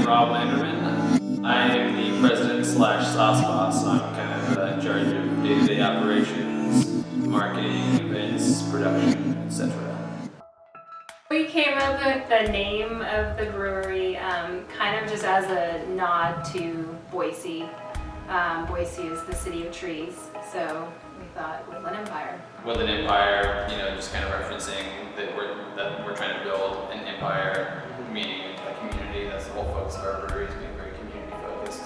Rob Landerman. I am the president slash sauce boss, so I'm kind of in charge of day-to-day operations, marketing, events, production, etc. We came up with the name of the brewery kind of just as a nod to Boise. Boise is the city of trees, so we thought Woodland Empire. Woodland Empire, just kind of referencing that we're trying to build an empire, meaning a community. That's the whole focus of our brewery, is being very community focused,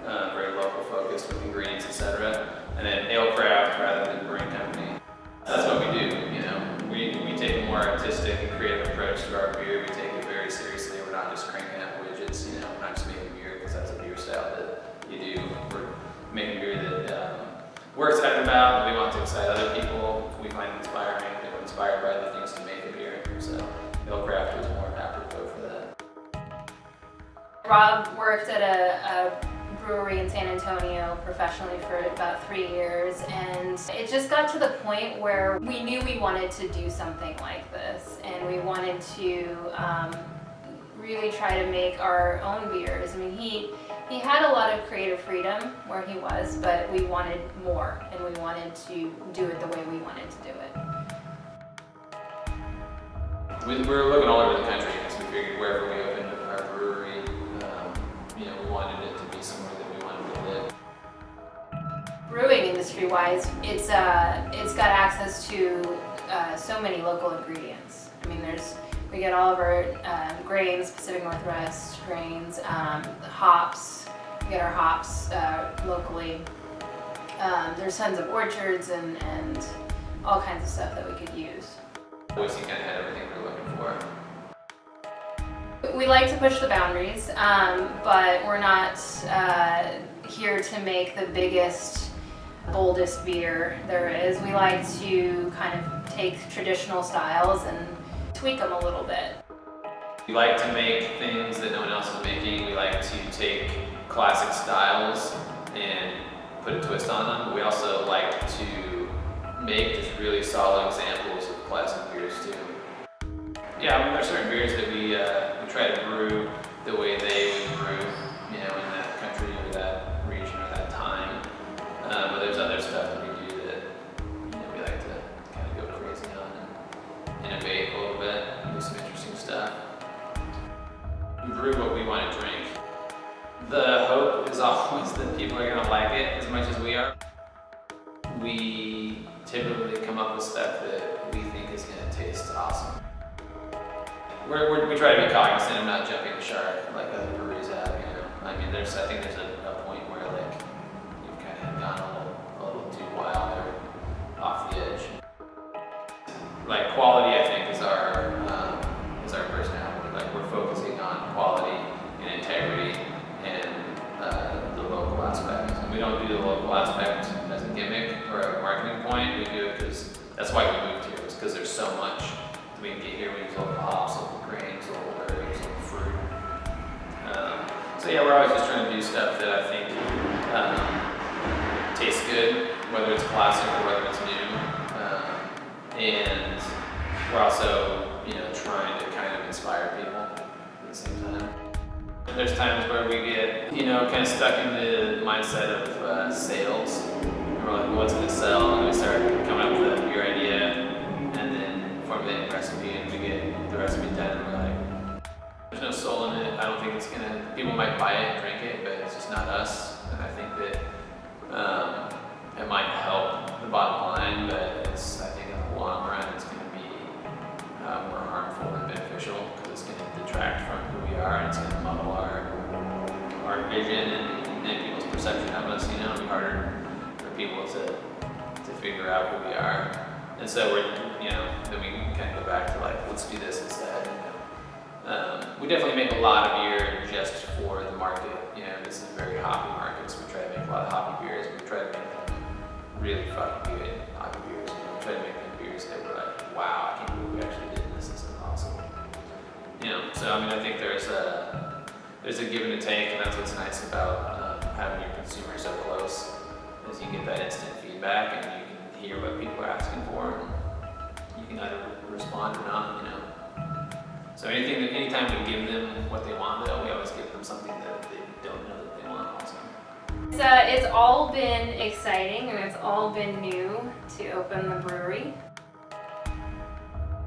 very local focused with ingredients, etc. And then ale craft rather than brewing company. That's what we do. We take a more artistic and creative approach to our beer. We take it very seriously. We're not just cranking out widgets. We're not just making beer because that's a beer style that you do. We're making beer that we're excited about, that we want to excite other people. We find inspiring, that we're inspired by the things to make a beer. So ale craft was more apropos for that. Rob worked at a brewery in San Antonio professionally for about 3 years, and it just got to the point where we knew we wanted to do something like this, and we wanted to really try to make our own beers. I mean, he had a lot of creative freedom where he was, but we wanted more, and we wanted to do it the way we wanted to do it. We were looking all over the country because we figured wherever we opened our brewery, we wanted it to be somewhere that we wanted to live. Brewing industry-wise, it's got access to so many local ingredients. I mean, we get all of our grains, Pacific Northwest grains, hops. We get our hops locally. There's tons of orchards and all kinds of stuff that we could use. Boise kind of had everything we were looking for. We like to push the boundaries, but we're not here to make the biggest, boldest beer there is. We like to kind of take traditional styles and tweak them a little bit. We like to make things that no one else is making. We like to take classic styles and put a twist on them. But we also like to make just really solid examples of classic beers too. Yeah, I mean, there's certain beers that we try to brew the way they would brew, in that country or that region or that time. But there's other stuff that we do that we like to kind of go crazy on and innovate a little bit, do some interesting stuff. We brew what we want to drink. The hope is always that people are going to like it as much as we are. We typically come up with stuff that we think is going to taste awesome. We try to be cognizant of not jumping the shark like other breweries have. I mean, I think there's a point where you've kind of gone a little too wild or off the edge. Quality, I think, is our personality. We're focusing on quality and integrity and the local aspect. And we don't do the local aspect as a gimmick or a marketing point. We do it because that's why we moved here. It's because there's so much that we can get here. We use local hops, local grains, local berries, local fruit. So yeah, we're always just trying to do stuff that I think tastes good, whether it's classic or whether it's new. And we're also, trying to kind of inspire people at the same time. There's times where we get, kind of stuck in the mindset of sales. And we're like, well, what's going to sell? And we start coming up with a beer idea and then formulating a recipe, and we get the recipe done, and we're like, there's no soul in it. I don't think it's going to, people might buy it and drink it, but it's just not us. And I think that it might help the bottom line, but I think in the long run, it's going to be more harmful than beneficial, because it's going to detract from who we are, and it's going to muddle our vision and people's perception of us. It'll be harder for people to figure out who we are. And so then we can kind of go back to let's do this instead. We definitely make a lot of beer just for the market. This is a very hoppy market, so we try to make a lot of hoppy beers, but we try to make them really fucking good hoppy beers. We try to make them beers that were like, wow, I can't believe we actually did this. This is awesome. So I think there's a give and a take, and that's what's nice about having your consumer so close, is you get that instant feedback and you can hear what people are asking for, and you can either respond or not. So anytime we give them what they want, though, we always give them them something that they don't know that they want also. It's all been exciting and it's all been new to open the brewery.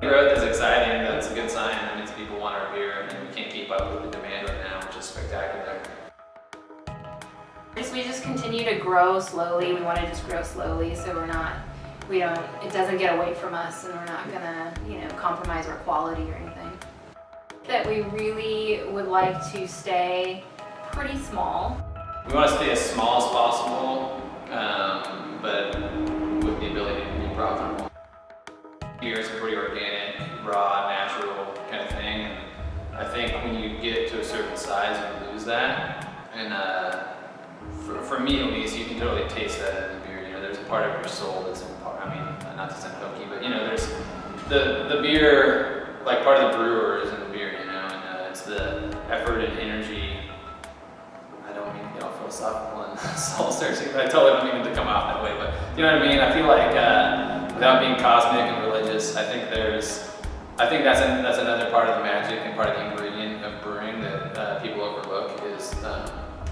Growth is exciting, that's a good sign. That means people want our beer and we can't keep up with the demand right now, which is spectacular. We just continue to grow slowly. We want to just grow slowly so it doesn't get away from us and we're not gonna, compromise our quality or anything. That we really would like to stay pretty small. We want to stay as small as possible, but with the ability to be profitable. Beer is a pretty organic, raw, natural kind of thing. And I think when you get to a certain size, you lose that. And for me at least, you can totally taste that in the beer. There's a part of your soul that's not to sound hokey, but there's the beer, like part of the brewer is in the beer, and it's the effort and energy. I don't mean to get all philosophical and soul searching, but I totally don't mean it to come off that way, but you know what I mean? I feel like without being cosmic and religious, I think that's another part of the magic and part of the ingredient of brewing that people overlook is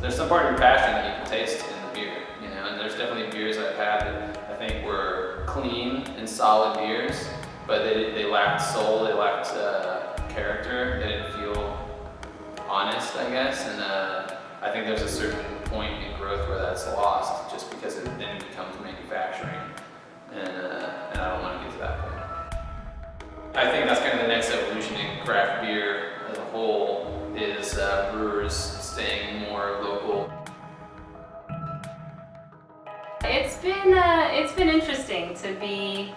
there's some part of your passion that you can taste in the beer, and there's definitely beers I've had that I think were clean and solid beers, but they lacked soul, they lacked character, they didn't feel honest, I guess, and I think there's a certain point in growth where that's lost just because it then becomes manufacturing, and I don't want to get to that point. I think that's kind of the next evolution in craft beer as a whole is brewers staying more local. It's been interesting to be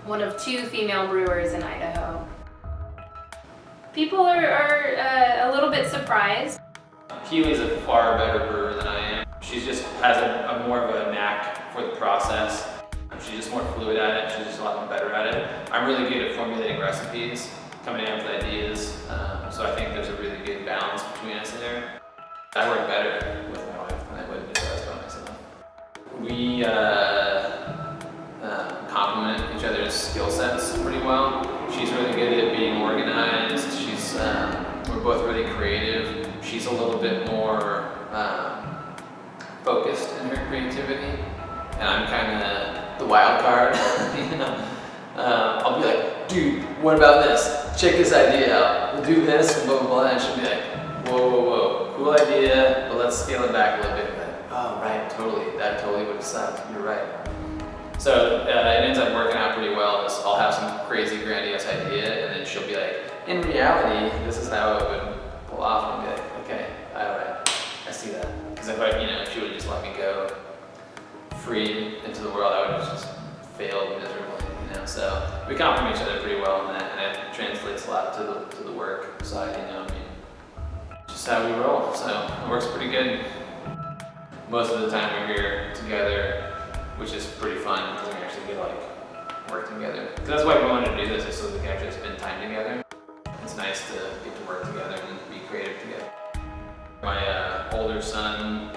one of 2 female brewers in Idaho. People are a little bit surprised. Keely's a far better brewer than I am. She just has a more of a knack for the process. She's just more fluid at it. She's just a lot more better at it. I'm really good at formulating recipes, coming up with ideas. So I think there's a really good balance between us there. I work better with my wife than I would if I was by myself. We complement each other's skill sets pretty well. She's really good at being organized. We're both really creative. She's a little bit more focused in her creativity, and I'm kind of the wild card. I'll be like, dude, what about this? Check this idea out. We'll do this, and blah blah blah. And she'll be like, whoa, cool idea, but let's scale it back a little bit. Like, oh right, totally. That totally would have sucked. You're right. So it ends up working out pretty well. I'll have some crazy grandiose idea, and then she'll be like, in reality, this is how it would pull off. And I'll be like, okay, all right, I see that. Because if she would have just let me go free into the world, I would have just failed miserably. So we complement each other pretty well in that, and it translates a lot to the work side. Just how we roll. So it works pretty good. Most of the time we're here together, which is pretty fun because we actually get work together. Because that's why we wanted to do this, is so we can actually spend time together. It's nice to get to work together and be creative together. My older son,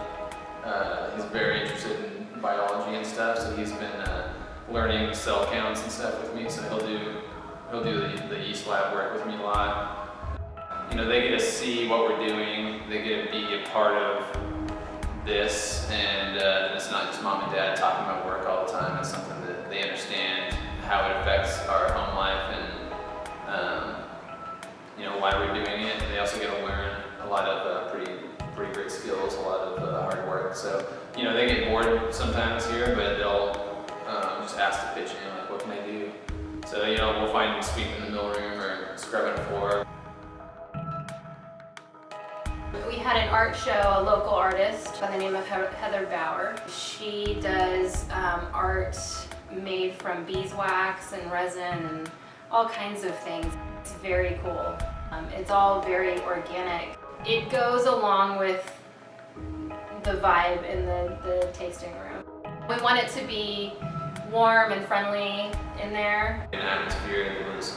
he's very interested in biology and stuff, so he's been learning cell counts and stuff with me. So he'll do the yeast lab work with me a lot. They get to see what we're doing. They get to be a part of this, and it's not just mom and dad talking about work all the time. It's something that they understand how it affects our home life and why we're doing it. They also get to learn a lot of pretty great skills, a lot of hard work. So they get bored sometimes here, but they'll just ask to pitch in, like, what can I do? So we'll find them sweeping the mill room or scrubbing the floor. We had an art show, a local artist by the name of Heather Bauer. She does art made from beeswax and resin and all kinds of things. It's very cool. It's all very organic. It goes along with the vibe in the tasting room. We want it to be warm and friendly in there. An atmosphere that was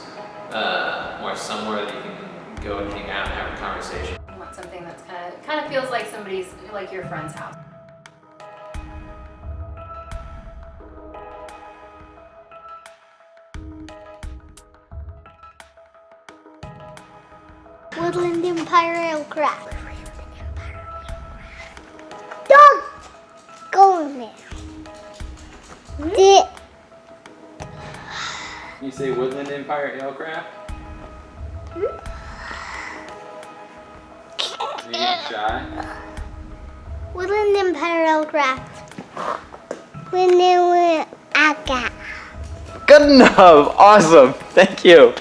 more somewhere that you can go and hang out and have a conversation. We want something that's kind of feels like like your friend's house. Woodland Empire Ale Craft. You say Woodland Empire Ale Craft? Are you getting shy? Woodland Empire Ale Craft. When they went, I got. Good enough! Awesome! Thank you!